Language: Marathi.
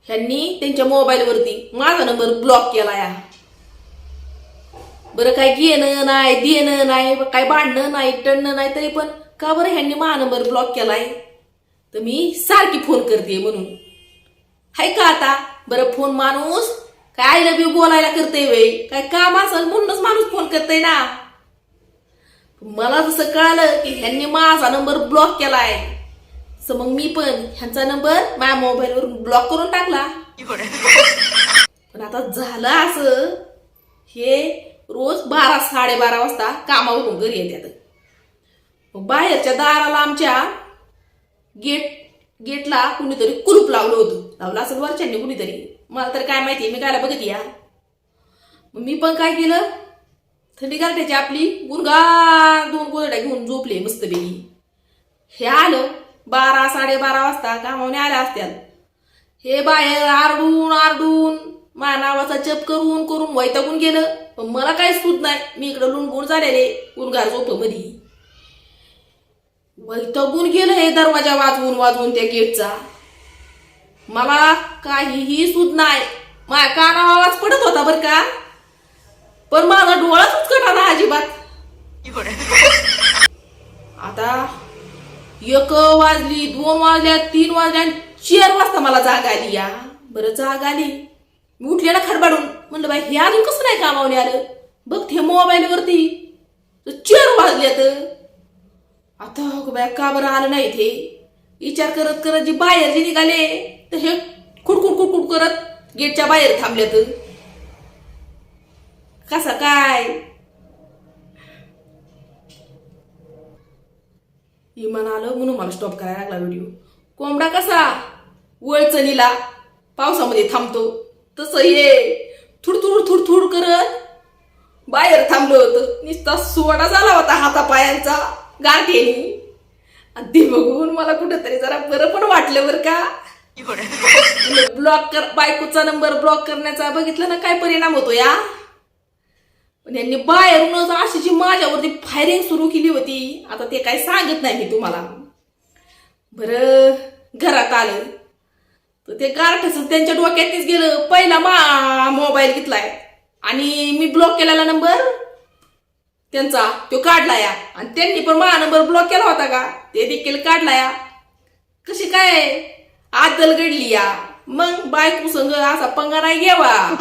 ह्यांनी त्यांच्या मोबाईलवरती माझा नंबर ब्लॉक केला या. बरं काय घेणं नाही देणं नाही काय भांडणं नाही टणणं नाही तरी पण का बरं ह्यांनी माझा नंबर ब्लॉक केलाय. तर मी सारखी फोन करते म्हणून हाय का आता. बरं फोन माणूस काय आय लव्ह यू बोलायला करते वे काय काम असेल म्हणूनच माणूस फोन करतय ना. मला जसं कळालं की ह्यांनी माझा नंबर ब्लॉक केलाय तसं मग मी पण ह्यांचा नंबर माझ्या मोबाईलवरून ब्लॉक करून टाकला. पण आता झालं असं हे रोज 12-12:30 वाजता कामावरून घरी येतात. मग बाहेरच्या दाराला आमच्या गेटला कुणीतरी कुलूप लावलं होतं. लावलं असेल वरच्यांनी कुणीतरी मला तर काय माहिती मी कायला बघत या. मग मी पण काय केलं थंडी गारठ्याची आपली गुणगार 2 गोळ्या घेऊन झोपले मस्तपैकी. हे आलं 12-12:30 वाजता कामावून आल्या असत्याल. हे बाहेर आरडून आरडून माझ्या नावाचा जप करून करून वैतागून गेलं. पण मला काही सूद नाही. मी इकडं लुणगुण झालेले गुणगार झोपमध्ये वैतागून गेलं. हे दरवाजा वाजवून वाजवून त्या गेटचा मला काहीही सूद नाही. माझ्या कानावर आवाज पडत होता बर का पण माझा डोळाच उचकटा ना अजिबात. आता 1 वाजली 2 वाजल्या 3 वाजल्या 4 वाजता मला जाग आली या. बरं जाग आली मी उठले ना खडबाडून म्हणलं बाई हे अजून कसं नाही कामावून आलं बघते मोबाईलवरती 4 वाजल्यात. आता बाय का बरं आलं नाही ते विचार करत करत जी बाहेर जे निघाले तर हे खुडखुड खुडखुड करत गेटच्या बाहेर थांबल्यात. कसा काय इमान आलं म्हणून मला स्टॉप करायला लागला व्हिडिओ. कोंबडा कसा वळचणीला पावसामध्ये थांबतो तसं हे थुडथुड थुडथुड करत बाहेर थांबलं होतं. नुसता सोडा झाला होता हातापायांचा गारठ्यानी. आणि ते बघून मला कुठंतरी जरा बरं पण वाटलं बरं का. ब्लॉक बायकोचा नंबर ब्लॉक करण्याचा बघितलं ना काय परिणाम होतो या. पण यांनी बाहेरूनच अशी जी माझ्यावरती फायरिंग सुरू केली होती आता ते काही सांगत नाही मी तुम्हाला. बरं घरात आलं तर ते गारठ्याचं त्यांच्या डोक्यातच गेलं. पहिला मोबाईल घेतलाय आणि मी ब्लॉक केलेला नंबर त्यांचा तो काढला या. आणि त्यांनी पण माझा नंबर ब्लॉक केला होता का ते देखील काढला या. कशी काय आदल घडली या. मग बायको संग असा पंगा नाही घ्यावा.